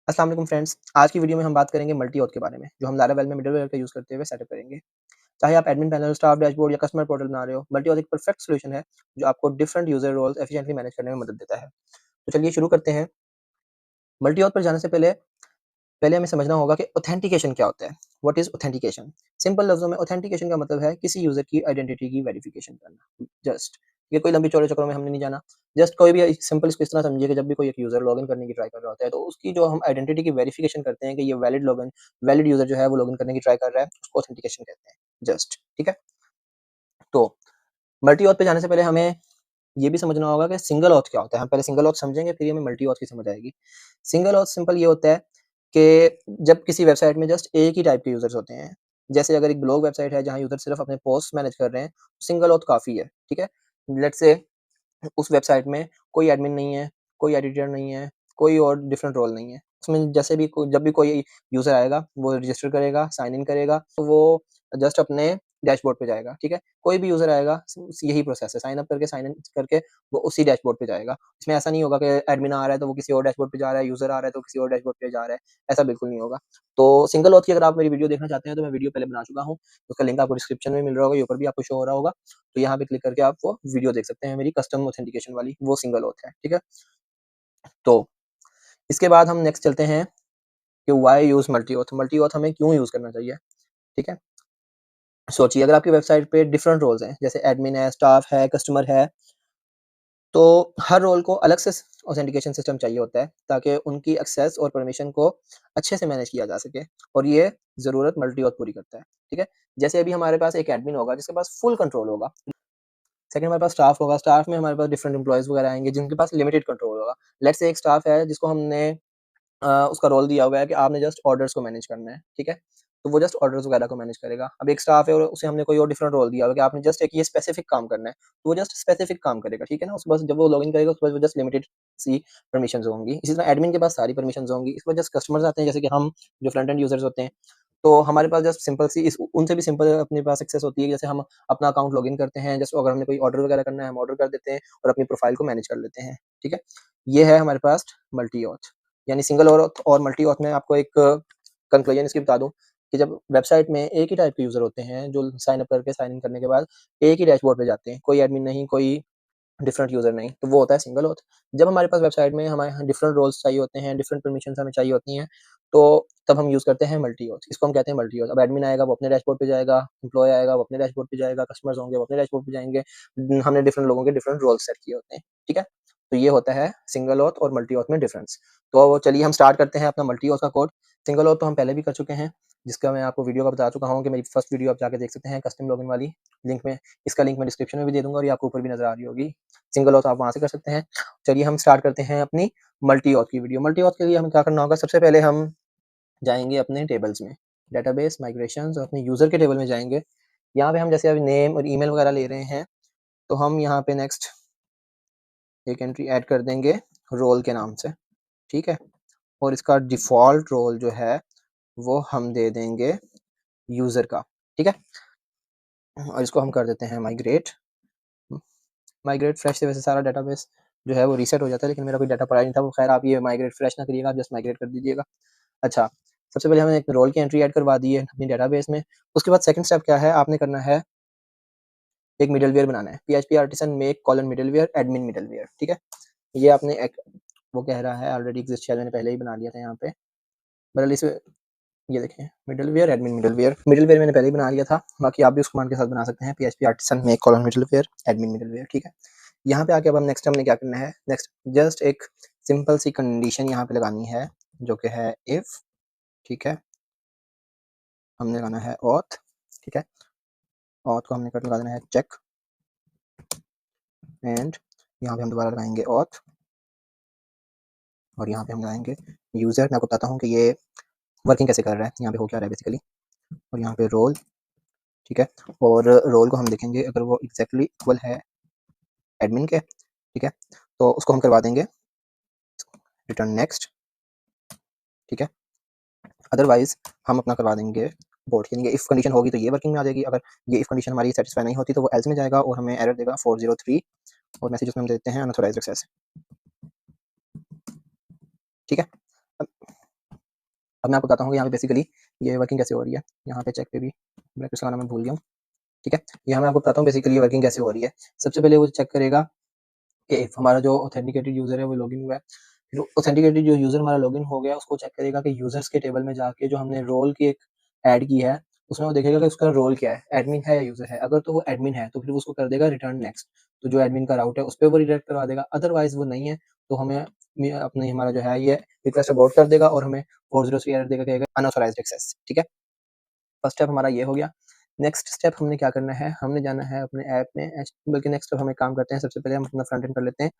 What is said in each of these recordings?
अस्सलाम वालेकुम फ्रेंड्स, आज की वीडियो में हम बात करेंगे मल्टी ऑथ के बारे में, जो हम लारावेल में मिडलवेयर का यूज़ करते हुए सेटअप करेंगे। चाहे आप एडमिन पैनल, स्टाफ डैशबोर्ड या कस्टमर पोर्टल बना रहे हो, मल्टी ऑथ एक परफेक्ट सॉल्यूशन है, जो आपको different user roles efficiently manage करने में मदद देता है। तो चलिए शुरू करते हैं। मल्टी ऑथ पर जाने से पहले पहले हमें समझना होगा कि ऑथेंटिकेशन क्या होता है। What is authentication? सिंपल लफ्ज़ों में ऑथेंटिकेशन का मतलब है किसी यूज़र की आइडेंटिटी की वेरिफिकेशन करना। जस्ट ये कोई लंबी चौड़े चक्करों में हमने नहीं जाना। जस्ट कोई भी सिंपल इसको इस तरह समझिए कि जब भी कोई एक यूज़र लॉगिन करने की ट्राई कर रहा होता है, तो उसकी जो हम आइडेंटिटी की वेरिफिकेशन करते हैं कि ये वैलिड यूज़र जो है वो लॉगिन करने की ट्राई कर रहा है, उसको ऑथेंटिकेशन कहते हैं। जस्ट ठीक है? तो मल्टी ऑथ पे जाने से पहले हमें ये भी समझना होगा कि सिंगल ऑथ क्या होता है। हम पहले सिंगल ऑथ समझेंगे, फिर हमें मल्टी ऑथ की समझ आएगी। सिंगल ऑथ सिंपल ये होता है कि जब किसी वेबसाइट में जस्ट एक ही टाइप के यूज़र्स होते हैं। जैसे अगर एक ब्लॉग वेबसाइट है जहाँ यूज़र सिर्फ़ अपने पोस्ट मैनेज कर रहे हैं, सिंगल ऑथ काफ़ी है, ठीक है? लेट्स से उस वेबसाइट में कोई एडमिन नहीं है, कोई एडिटर नहीं है, कोई और डिफरेंट रोल नहीं है। उसमें जैसे भी को जब भी कोई यूज़र आएगा, वो रजिस्टर करेगा, साइन इन करेगा, तो वो जस्ट अपने डैशबोर्ड पे जाएगा, ठीक है? कोई भी यूज़र आएगा, स यही प्रोसेस है, साइन अप करके, साइन इन करके वो उसी डैशबोर्ड पे जाएगा। इसमें ऐसा नहीं होगा कि एडमिन आ रहा है, तो वो किसी और डैशबोर्ड पे जा रहा है, यूज़र आ रहा है, तो किसी और डैशबोर्ड पे जा रहा है, ऐसा बिल्कुल नहीं होगा। तो सिंगल ऑथ की अगर आप मेरी वीडियो देखना चाहते हैं, तो मैं वीडियो पहले बना चुका हूँ, उसका लिंक आपको डिस्क्रिप्शन में मिल रहा होगा, ये ऊपर भी आपको शो हो रहा होगा। तो यहाँ पे क्लिक करके आप वो वीडियो देख सकते हैं मेरी कस्टम ऑथेंटिकेशन वाली, वो सिंगल ऑथ है, ठीक है? तो इसके बाद हम नेक्स्ट चलते हैं कि why use multi auth? Multi auth हमें क्यों यूज़ करना चाहिए, ठीक है? सोचिए अगर आपकी वेबसाइट पे डिफरेंट रोल्स हैं, जैसे एडमिन है, स्टाफ है, कस्टमर है, तो हर रोल को अलग से ऑथेंटिकेशन सिस्टम चाहिए होता है, ताकि उनकी एक्सेस और परमिशन को अच्छे से मैनेज किया जा सके और ये ज़रूरत मल्टी ऑथ पूरी करता है, ठीक है? जैसे अभी हमारे पास एक एडमिन होगा जिसके पास फुल कंट्रोल होगा। सेकंड हमारे पास स्टाफ होगा, स्टाफ में हमारे पास डिफरेंट एम्प्लॉइज़ वगैरह आएँगे जिनके पास लिमिटेड कंट्रोल होगा। लेट्स से एक स्टाफ है जिसको हमने उसका रोल दिया हुआ है कि आपने जस्ट ऑर्डर्स को मैनेज करना है, ठीक है? तो वो जस्ट ऑर्डर्स वगैरह को मैनेज करेगा। अब एक स्टाफ है और उसे हमने कोई और डिफरेंट रोल दिया हुआ है कि आपने जस्ट एक ये स्पेसिफिक काम करना है, तो वो जस्ट स्पेसिफिक काम करेगा, ठीक है ना? उसके पास जब वो लॉगिन करेगा उसके पास वो जस्ट लिमिटेड सी परमिशंस होंगी। इसी तरह एडमिन के पास सारी परमिशंस होंगी। इसके बाद जस्ट कस्टमर्स आते हैं जैसे कि हम जो फ्रंट एंड यूज़र्स होते हैं, तो हमारे पास जस्ट सिंपल सी इस उनसे भी सिंपल अपने पास एक्सेस होती है। जैसे हम अपना अकाउंट लॉगिन करते हैं, जस्ट अगर हमने कोई ऑर्डर वगैरह करना है, हम ऑर्डर कर देते हैं और अपनी प्रोफाइल को मैनेज कर लेते हैं, ठीक है? ये है हमारे पास मल्टी ऑथ। यानी सिंगल और मल्टी ऑथ में आपको एक कंक्लूजन इसकी बता दूँ कि जब वेबसाइट में एक ही टाइप के यूज़र होते हैं, जो साइन अप करके साइन इन करने के बाद एक ही डैशबोर्ड पे जाते हैं, कोई एडमिन नहीं, कोई डिफरेंट यूज़र नहीं, तो वो होता है सिंगल ऑथ। जब हमारे पास वेबसाइट में हमारे यहाँ डिफरेंट रोल्स चाहिए होते हैं, डिफरेंट परमिशंस हमें चाहिए होती हैं, तो तब हम यूज़ करते हैं मल्टी ऑथ। इसको हम कहते हैं मल्टी ऑथ। अब एडमिन आएगा, वो अपने डैशबोर्ड पे जाएगा, एम्प्लॉयी आएगा, वो अपने डैशबोर्ड पे जाएगा, कस्टमर्स होंगे, वो अपने डैशबोर्ड पे जाएँगे। हमने डिफरेंट लोगों के डिफरेंट रोल्स सेट किए होते हैं, ठीक है? तो ये होता है सिंगल ऑथ और मल्टी ऑथ में डिफरेंस। तो चलिए हम स्टार्ट करते हैं अपना मल्टी ऑथ का कोड। सिंगल ऑथ तो हम पहले भी कर चुके हैं, जिसका मैं आपको वीडियो का बता चुका हूँ कि मेरी फर्स्ट वीडियो आप जाके देख सकते हैं कस्टम लॉगिन वाली, लिंक में इसका लिंक मैं डिस्क्रिप्शन में भी दे दूँगा और ये आपको ऊपर भी नज़र आ रही होगी। सिंगल ऑथ आप वहाँ से कर सकते हैं। चलिए हम स्टार्ट करते हैं अपनी मल्टी ऑथ की वीडियो। मल्टी ऑथ के लिए हमें क्या करना होगा, सबसे पहले हम जाएँगे अपने टेबल्स में, डेटाबेस, माइग्रेशंस और अपने यूज़र के टेबल में जाएँगे। यहाँ पे हम जैसे अभी नेम और ईमेल वगैरह ले रहे हैं, तो हम यहाँ पे नेक्स्ट एक एंट्री ऐड कर देंगे रोल के नाम से, ठीक है? और इसका डिफ़ॉल्ट रोल जो है, वो हम दे देंगे यूज़र का, ठीक है? और इसको हम कर देते हैं माइग्रेट। माइग्रेट फ्रेश से वैसे सारा डेटाबेस जो है वो रीसेट हो जाता है, लेकिन मेरा कोई डाटा पड़ा ही नहीं था। वो ख़ैर आप ये माइग्रेट फ्रेश ना करिएगा, आप जस्ट माइग्रेट कर दीजिएगा। अच्छा, सबसे पहले हमने एक रोल की एंट्री ऐड करवा दी है अपनी डेटाबेस में। उसके बाद सेकंड स्टेप क्या है, आपने करना है एक मिडलवेयर बनाना है। PHP artisan make colon middleware admin middleware, ठीक है? ये आपने एक वो कह रहा है ऑलरेडी एक्सिस्ट, शायद मैंने पहले ही बना लिया था यहाँ पे। बहरहाल इस ये देखें मिडलवेयर, एडमिन मिडलवेयर। मिडलवेयर मैंने पहले ही बना लिया था, बाकी आप भी उस कमांड के साथ बना सकते हैं, PHP artisan make colon middleware admin middleware, ठीक है? यहाँ पे आके अब हम नेक्स्ट हमने क्या करना है, नेक्स्ट जस्ट एक सिंपल सी कंडीशन यहाँ पे लगानी है, जो कि है इफ, ठीक है? हमने लगाना है ऑथ, ठीक है? ऑथ को हमने कर लगा देना है चेक एंड यहाँ पे हम दोबारा लगाएँगे ऑथ और यहाँ पे हम लगाएँगे यूज़र। मैं आपको बताता हूँ कि ये वर्किंग कैसे कर रहा है, यहाँ पे हो क्या रहा है बेसिकली। और यहाँ पे रोल, ठीक है? और रोल को हम देखेंगे अगर वो एग्ज़ैक्टली इक्वल है एडमिन के, ठीक है? तो उसको हम करवा देंगे रिटर्न नेक्स्ट, ठीक है? अदरवाइज़ हम अपना करवा देंगे बोर्ड, यानी कि इफ कंडीशन होगी तो ये वर्किंग में आ जाएगी। अगर ये इफ कंडीशन हमारी सैटिस्फाई नहीं होती तो वो एल्स में जाएगा और हमें एरर देगा 403 और मैसेज उसमें हम देते हैं अनऑथराइज्ड एक्सेस, ठीक है? अब मैं आपको बताता हूँ कि यहाँ पे बेसिकली ये वर्किंग कैसे हो रही है। यहाँ पे चेक पे भी ब्रैकेट्स लगाना मैं भूल गया हूँ, ठीक है। यहाँ मैं आपको बताता हूँ बेसिकली ये वर्किंग कैसे हो रही है। सबसे पहले वो चेक करेगा कि इफ हमारा जो ऑथेंटिकेटेड यूज़र है वो लॉगिन हुआ है। फिर ऑथेंटिकेटेड जो यूज़र हमारा लॉगिन हो गया, उसको चेक करेगा कि यूज़र्स के टेबल में जाके जो हमने रोल की एक ऐड की है, उसमें वो देखेगा कि उसका रोल क्या है, एडमिन है या यूज़र है। अगर तो वो एडमिन है, तो फिर वो उसको कर देगा रिटर्न नेक्स्ट। तो जो एडमिन का राउट है, उस पे वो रिडायरेक्ट करवा देगा। अदरवाइज़ वो नहीं है, तो हमें अपने हमारा जो है ये रिक्वेस्ट अबॉर्ट कर देगा और हमें 403 एरर देगा, कहेगा अनऑथराइज्ड एक्सेस, ठीक है। फर्स्ट स्टेप हमारा ये हो गया। नेक्स्ट स्टेप हमने क्या करना है, हमने जाना है अपने ऐप में बल्कि नेक्स्ट स्टेप हम एक काम करते हैं, सबसे पहले हम अपना फ्रंट एंड कर लेते हैं।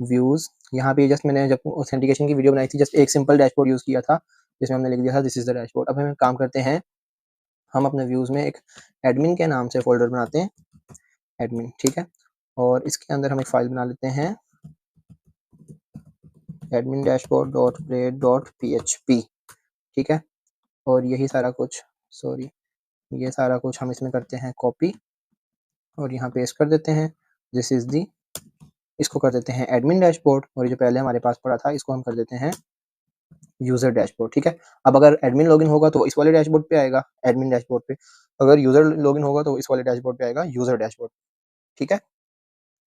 व्यूज़, यहाँ पे जस्ट मैंने जब ऑथेंटिकेशन की वीडियो बनाई थी, जस्ट एक सिंपल डैशबोर्ड यूज़ किया था, जिसमें हमने लिख दिया था दिस इज़ द डैशबोर्ड। अब हम काम करते हैं, हम अपने व्यूज़ में एक एडमिन के नाम से फ़ोल्डर बनाते हैं, एडमिन, ठीक है? और इसके अंदर हम एक फ़ाइल बना लेते हैं, admin dashboard dot play dot PHP, ठीक है? और यही सारा कुछ, सॉरी, ये सारा कुछ हम इसमें करते हैं कॉपी और यहाँ पेस्ट कर देते हैं, दिस इज़ दी, इसको कर देते हैं एडमिन डैशबोर्ड और ये जो पहले हमारे पास पड़ा था, इसको हम कर देते हैं यूज़र डैशबोर्ड, ठीक है। अब अगर एडमिन लॉगिन होगा तो इस वाले डैशबोर्ड पे आएगा, एडमिन डैशबोर्ड पे। अगर यूज़र लॉगिन होगा तो इस वाले डैशबोर्ड पे आएगा, यूज़र डैशबोर्ड, ठीक है।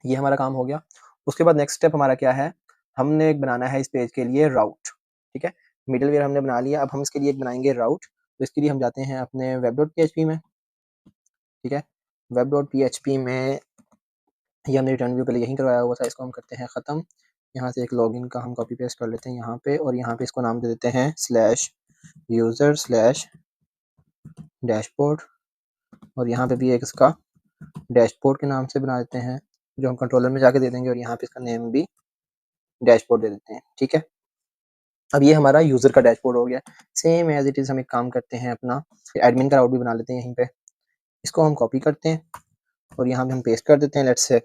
ये हमारा काम हो गया। उसके बाद नेक्स्ट स्टेप हमारा क्या है, हमने एक बनाना है इस पेज के लिए राउट, ठीक है। मिडलवेयर हमने बना लिया, अब हम इसके लिए एक बनाएँगे राउट। तो इसके लिए हम जाते हैं अपने web.php में, ठीक है। web.php में ये हमने रिटर्न व्यू पहले यहीं करवाया हुआ था, इसको हम करते हैं ख़त्म। यहाँ से एक लॉगिन का हम कॉपी पेस्ट कर लेते हैं यहाँ पे और यहाँ पे इसको नाम दे देते हैं स्लैश यूज़र स्लैश डैशबोर्ड और यहाँ पे भी एक इसका डैशबोर्ड के नाम से बना देते हैं, जो हम कंट्रोलर में जाके दे देंगे और यहाँ पे इसका नेम भी डैशबोर्ड दे देते हैं, ठीक है। अब ये हमारा यूज़र का डैशबोर्ड हो गया। सेम एज़ इट इज़ हम एक काम करते हैं अपना, एडमिन का राउट भी बना लेते हैं यहीं पे। इसको हम कॉपी करते हैं और यहाँ पे हम पेस्ट कर देते हैं लेट्स से,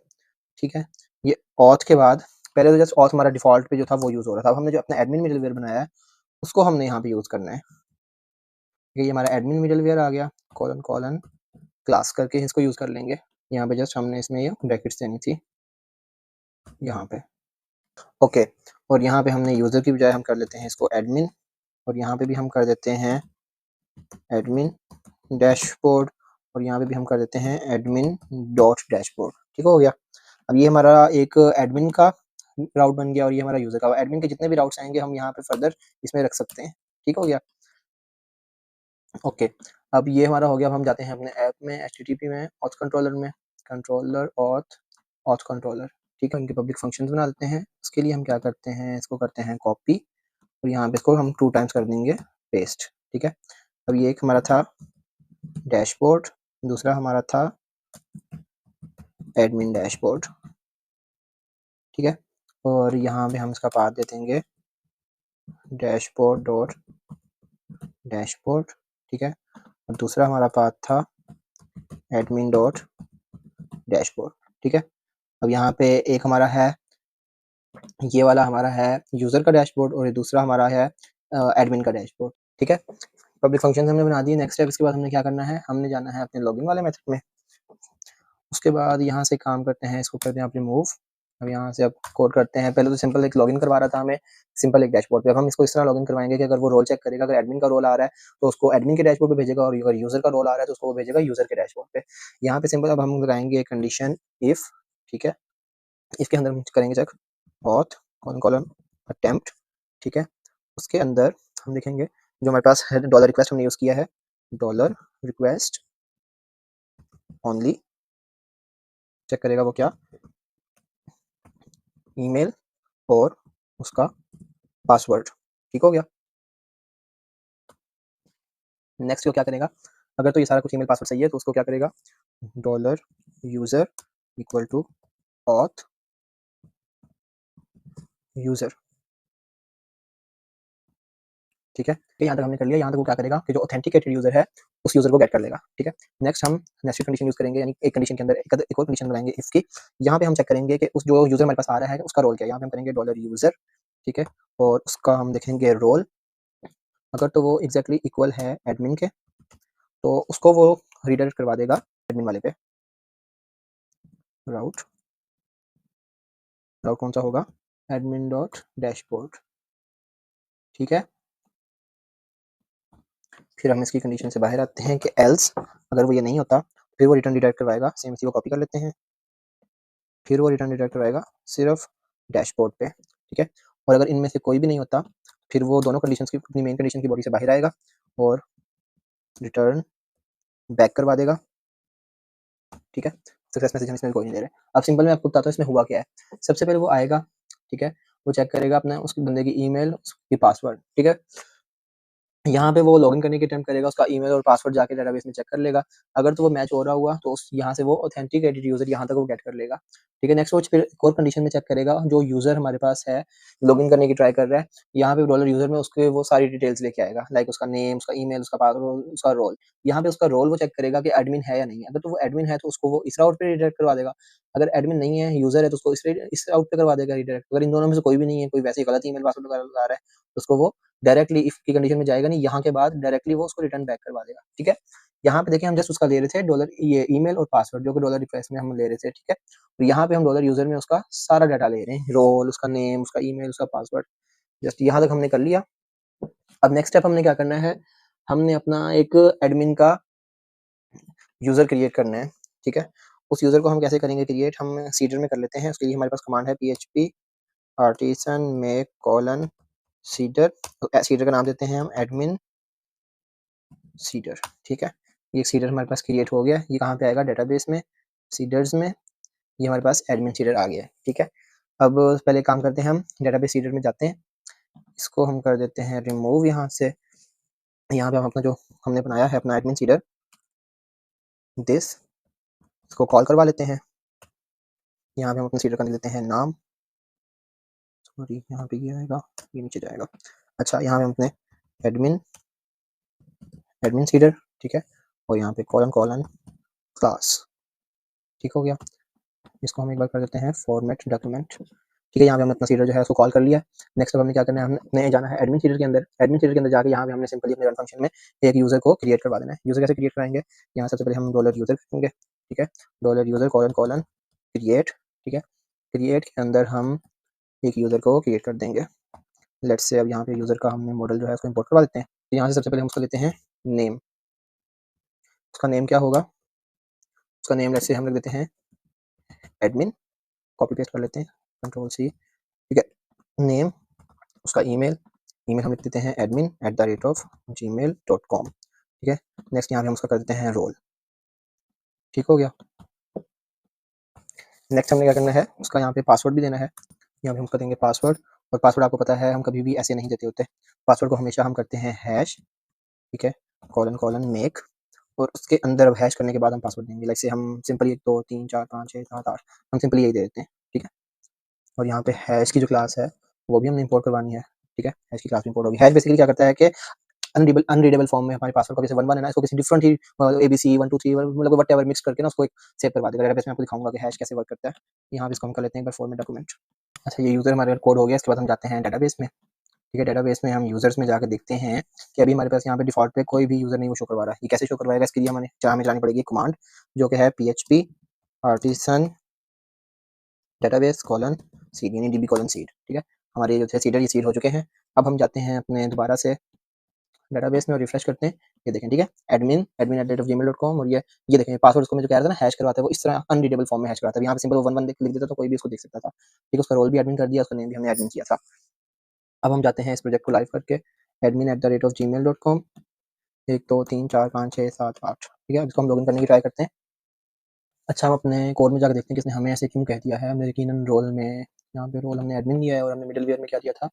ठीक है। ये ऑथ के बाद पहले तो जस्ट ऑथ हमारा डिफ़ॉल्ट पे जो था वो यूज़ हो रहा था। अब हमने जो अपना एडमिन मिडलवेयर बनाया है, उसको हमने यहाँ पे यूज़ करना है। ये हमारा एडमिन मिडलवेयर आ गया, कोलन कोलन क्लास करके इसको यूज़ कर लेंगे। यहाँ पे जस्ट हमने इसमें ये ब्रैकेट्स देनी थी, यहाँ पे। ओके, और यहाँ पे हमने यूज़र की बजाय हम कर लेते हैं इसको एडमिन और यहाँ पे भी हम कर देते हैं एडमिन डैशबोर्ड और यहाँ पे भी हम कर देते हैं एडमिन डॉट डैशबोर्ड, ठीक हो गया। अब ये हमारा एक एडमिन का राउट बन गया और ये हमारा यूज़र का। एडमिन के जितने भी राउट्स आएँगे हम यहाँ पे फर्दर इसमें रख सकते हैं, ठीक हो गया। ओके, अब ये हमारा हो गया। अब हम जाते हैं अपने ऐप में, एचटीटीपी में, ऑथ कंट्रोलर में, कंट्रोलर ऑथ, ऑथ कंट्रोलर, ठीक है। इनके पब्लिक फंक्शंस बना लेते हैं। उसके लिए हम क्या करते हैं, इसको करते हैं कॉपी और यहाँ पे इसको हम 2 टाइम्स कर देंगे पेस्ट, ठीक है। अब ये एक हमारा था डैशबोर्ड, दूसरा हमारा था एडमिन डैशबोर्ड, ठीक है। और यहाँ पे हम इसका पाथ दे देंगे डैशबोर्ड डॉट डैशबोर्ड, ठीक है। और दूसरा हमारा पाथ था एडमिन डॉट डैशबोर्ड, ठीक है। अब यहाँ पे एक हमारा है, ये वाला हमारा है यूज़र का डैशबोर्ड और ये दूसरा हमारा है एडमिन का डैशबोर्ड, ठीक है। पब्लिक फंक्शंस हमने बना दिए। नेक्स्ट स्टेप इसके बाद हमने क्या करना है, हमने जाना है अपने लॉगिन वाले मेथड में। उसके बाद यहाँ से काम करते हैं, इसको करते हैं आप रिमूव। अब यहाँ से अब कोड करते हैं, पहले तो सिंपल एक लॉगिन करवा रहा था हमें, सिंपल एक डैशबोर्ड पे। अब हम इसको इस तरह लॉगिन करवाएँगे कि अगर वो रोल चेक करेगा, अगर एडमिन का रोल आ रहा है, तो उसको एडमिन के डैशबोर्ड पे भेजेगा और अगर यूज़र का रोल आ रहा है, तो उसको वो भेजेगा यूज़र के डैशबोर्ड पे। यहाँ पे सिंपल अब हम लगाएँगे कंडीशन इफ, ठीक है। इसके अंदर हम करेंगे चेक ऑथ कॉलन अटेम्प्ट, ठीक है। उसके अंदर हम लिखेंगे जो हमारे पास है डॉलर रिक्वेस्ट हमने यूज़ किया है, डॉलर रिक्वेस्ट ओनली, चेक करेगा वो क्या, ईमेल और उसका पासवर्ड, ठीक हो गया। नेक्स्ट वो क्या करेगा, अगर तो ये सारा कुछ ईमेल पासवर्ड सही है तो उसको क्या करेगा, dollar user equal to auth user, ठीक है। तो यहाँ तक हमने कर लिया। यहाँ तक वो क्या करेगा कि जो ऑथेंटिकेटेड यूज़र है, उस यूज़र को गेट कर लेगा, ठीक है। नेक्स्ट हम नेस्टेड कंडीशन यूज़ करेंगे, यानी एक कंडीशन के अंदर एक और कंडीशन बनाएँगे इफ की। यहाँ पे हम चेक करेंगे कि उस जो यूज़र हमारे पास आ रहा है, उसका रोल क्या है। यहाँ पे हम करेंगे डॉलर यूज़र, ठीक है, और उसका हम देखेंगे रोल। अगर तो वो एग्ज़ैक्टली इक्वल है एडमिन के, तो उसको वो रीडायरेक्ट करवा देगा एडमिन वाले पे। राउट, राउट कौन सा होगा, एडमिन डॉट डैशबोर्ड, ठीक है। फिर हम इसकी कंडीशन से बाहर आते हैं कि एल्स अगर वो ये नहीं होता फिर वो रिटर्न रिडायरेक्ट करवाएगा, सेम इसी को कॉपी कर लेते हैं, फिर वो रिटर्न रिडायरेक्ट करवाएगा सिर्फ डैशबोर्ड पे, ठीक है। और अगर इनमें से कोई भी नहीं होता फिर वो दोनों कंडीशंस की अपनी मेन कंडीशन की बॉडी से बाहर आएगा और रिटर्न बैक करवा देगा, ठीक है। सक्सेस मैसेज हम इसमें कोई नहीं दे रहे। अब सिंपल मैं आपको बताता हूँ इसमें हुआ क्या है। सबसे पहले वो आएगा, ठीक है, वो चेक करेगा अपना उस बंदे की ईमेल, उसकी पासवर्ड, ठीक है। यहाँ पे वो लॉगिन करने की अटेम्प्ट करेगा, उसका ईमेल और पासवर्ड जाके डेटाबेस में चेक कर लेगा। अगर तो वो मैच हो रहा हुआ तो उस यहाँ से वो ऑथेंटिकेटेड यूज़र यहाँ तक वो गेट कर लेगा, ठीक है। नेक्स्ट वो फिर एक और कंडीशन में चेक करेगा, जो यूज़र हमारे पास है, लॉगिन करने की ट्राई कर रहा है, यहाँ पे डॉलर यूज़र में उसके वो सारी डिटेल्स लेके आएगा, लाइक उसका नेम, उसका ईमेल, उसका पासवर्ड, उसका रोल। यहाँ पे उसका रोल वो चेक करेगा कि एडमिन है या नहीं है। अगर तो वो एडमिन है तो उसको वो इस राउट पे रिडायरेक्ट करवा देगा, अगर एडमिन नहीं है, यूज़र है, तो उसको इस राउट पे करवा देगा रिडायरेक्ट। अगर इन दोनों में से कोई भी नहीं है, कोई वैसे ही गलत ईमेल पासवर्ड वगैरह लगा रहा है, तो उसको वो डायरेक्टली इफ की कंडीशन में जाएगा नहीं, यहाँ के बाद डायरेक्टली वो उसको रिटर्न बैक करवा देगा, ठीक है। यहाँ पे देखिए हम जस्ट उसका ले रहे थे डॉलर ये ईमेल और पासवर्ड जो कि डॉलर रिक्वेस्ट में हम ले रहे थे, ठीक है। तो यहाँ पे हम डॉलर यूज़र में उसका सारा डाटा ले रहे हैं, रोल, उसका नेम, उसका ईमेल, उसका पासवर्ड, जस्ट यहाँ तक हमने कर लिया। अब नेक्स्ट स्टेप हमने क्या करना है, हमने अपना एक एडमिन का यूज़र क्रिएट करना है, ठीक है। उस यूज़र को हम कैसे करेंगे क्रिएट, हम सीडर में कर लेते हैं। उसके लिए हमारे पास कमांड है php artisan make colon cedar. तो सीडर का नाम देते हैं हम एडमिन सीडर, ठीक है। ये सीडर हमारे पास क्रिएट हो गया। ये कहाँ पे आएगा, डेटाबेस में, सीडर्स में। ये हमारे पास एडमिन सीडर आ गया है, ठीक है। अब पहले काम करते हैं, हम डेटाबेस सीडर में जाते हैं, इसको हम कर देते हैं रिमूव यहाँ से। यहाँ पे हम अपना जो हमने बनाया है अपना एडमिन सीडर दिस, इसको कॉल करवा लेते हैं। यहाँ पे हम अपने सीडर का दे देते हैं नाम, सॉरी यहाँ पे ये आएगा, ये नीचे जाएगा। अच्छा, यहाँ पे हम अपने एडमिन एडमिन सीडर, ठीक है, और यहाँ पे कॉलन कॉलन क्लास, ठीक हो गया। इसको हम एक बार कर देते हैं फॉर्मेट डॉक्यूमेंट, ठीक है। यहाँ पे हमने अपना सीडर जो है उसको कॉल कर लिया। नेक्स्ट अब हमने क्या करना है, हमने जाना है एडमिन सीडर के अंदर। एडमिन सीडर के अंदर जाके यहाँ पे हमने सिंपली अपने रन फंक्शन में एक यूज़र को क्रिएट करवा देना है। यूज़र कैसे क्रिएट कराएंगे, यहाँ सबसे पहले हम डॉलर यूज़र करेंगे, ठीक है, dollar user colon colon create, ठीक है। क्रिएट के अंदर हम एक यूज़र को क्रिएट कर देंगे। लेट्स से अब यहाँ पे यूज़र का हमने मॉडल जो है उसको इम्पोर्ट करवा देते हैं। तो यहाँ से सबसे पहले हम उसको लेते हैं नेम, उसका नेम क्या होगा, उसका नेम लेट्स से हम लिख देते हैं एडमिन, कॉपी पेस्ट कर लेते हैं, कंट्रोल सी, ठीक है। नेम, उसका ईमेल, ईमेल हम लिख देते हैं admin@gmail.com, ठीक है। नेक्स्ट यहाँ पे हम उसका कर देते हैं रोल, ठीक हो गया। नेक्स्ट हमने क्या करना है, उसका यहाँ पे पासवर्ड भी देना है। यहाँ पे हम उसका देंगे पासवर्ड, और पासवर्ड आपको पता है हम कभी भी ऐसे नहीं देते होते। पासवर्ड को हमेशा हम करते हैं हैश, ठीक है, कॉलन कॉलन मेक, और उसके अंदर हैश करने के बाद हम पासवर्ड देंगे। लाइक से हम सिंपली 1 2 3 4 5 6 7 8 हम सिंपली यही दे देते हैं, ठीक है। और यहाँ पे हैश की जो क्लास है वो भी हमने इंपोर्ट करवानी है, ठीक है। हैश की क्लास इंपोर्ट होगी। हैश बेसिकली क्या करता है कि अनरीडेबल फॉर्म में हमारे पासवर्ड को जैसे 1 1 है ना, इसको किसी डिफरेंट ही एबीसी 1 2 3 मतलब व्हाटएवर मिक्स करके ना उसको एक सेव करवा देगा डेटाबेस में। आपको दिखाऊंगा कि हैश कैसे वर्क करता है। यहाँ पे इसको हम कर लेते हैं एक बार फॉर्मेट डॉक्यूमेंट। अच्छा, ये यूज़र हमारे कोड हो गया। इसके बाद हम जाते हैं डेटाबेस में, ठीक है। डेटाबेस में हम यूज़र्स में जाकर देखते हैं कि अभी हमारे पास यहाँ पे डिफ़ॉल्ट पे कोई भी यूज़र नहीं वो शो करवा रहा है। ये कैसे शो करवाएगा, इसके लिए हमें चलानी पड़ेगी कमांड जो कि है php artisan database colon seed, यानी डीबी कोलन सीड, ठीक है। हमारे जो थे सीडर ये सीड हो चुके हैं। अब हम जाते हैं अपने दोबारा से डेटाबेस में और रिफ्रेश करते हैं। ये देखें, ठीक है, admin@gmail.com, और ये देखें पासवर्ड उसको मैं जो कह रहा था ना हैश करवाता है, वो इस तरह अनरीडेबल फॉर्म में हैश कराता है। यहाँ पे सिंपल वो 1 1 लिख देता तो कोई भी उसको देख सकता था, ठीक है। उसका रोल भी एडमिन कर दिया, उसका नेम भी हमने एडमिन किया था। अब हम जाते हैं इस प्रोजेक्ट को लाइव करके admin@gmail.com 1 2 3 4 5 6 7 8, ठीक है। इसको हम लॉगिन करने की ट्राई करते हैं। अच्छा, हम अपने कोड में जाकर देखते हैं कि इसने हमें ऐसे क्यों कह दिया है। हमने यकीनन रोल में यहाँ पे रोल हमने एडमिन दिया है, और हमने मिडलवेयर में क्या दिया था,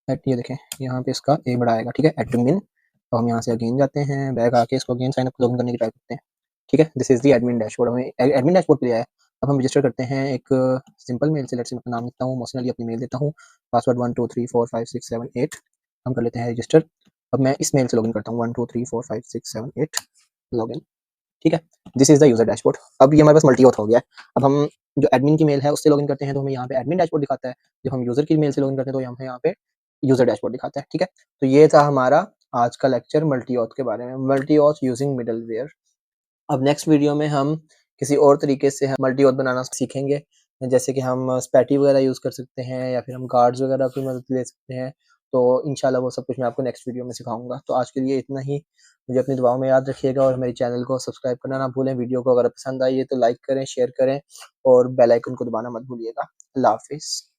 ये देखें यहाँ पे इसका ए बड़ा आएगा, ठीक है, एडमिन। तो हम यहाँ से अगेन जाते हैं, बैक आके इसको अगेन साइन अप लॉगिन करने की ट्राई करते हैं, ठीक है। This is the admin dashboard, हमें एडमिन डैशबोर्ड पे लिया है। अब हम रजिस्टर करते हैं एक सिंपल मेल से। लेट्स से मैं अपना नाम लिखता हूँ, मोहसिन अली अपनी मेल देता हूँ, पासवर्ड 1 2 3 4 5 6 7 8, हम कर लेते हैं रजिस्टर। अब मैं इस मेल से लॉगिन करता हूँ 1 2 3 4 5 6 7 8 लॉगिन, ठीक है। This is the user dashboard. अब ये हमारे पास मल्टी ऑथ हो गया है। अब हम जो एडमिन की मेल है उससे लॉगिन करते हैं तो हमें यहाँ पे एडमिन डैशबोर्ड दिखाता है। जब हम यूज़र की मेल से लॉगिन करते हैं तो हमें यहाँ पे यूज़र डैशबोर्ड दिखाता है, ठीक है। तो ये था हमारा आज का लेक्चर मल्टी ऑथ के बारे में, मल्टी ऑथ यूजिंग मिडलवेयर। अब नेक्स्ट वीडियो में हम किसी और तरीके से हम मल्टी ऑथ बनाना सीखेंगे, जैसे कि हम स्पैटी वगैरह यूज़ कर सकते हैं, या फिर हम गार्ड्स वगैरह की मदद ले सकते हैं। तो इंशाल्लाह वो सब कुछ मैं आपको नेक्स्ट वीडियो में सिखाऊँगा। तो आज के लिए इतना ही। मुझे अपनी दुआओं में याद रखिएगा और मेरे चैनल को सब्सक्राइब करना ना भूलें। वीडियो को अगर पसंद आई है तो लाइक करें, शेयर करें और बेल आइकन को दबाना मत भूलिएगा। अल्लाह हाफ़िज़।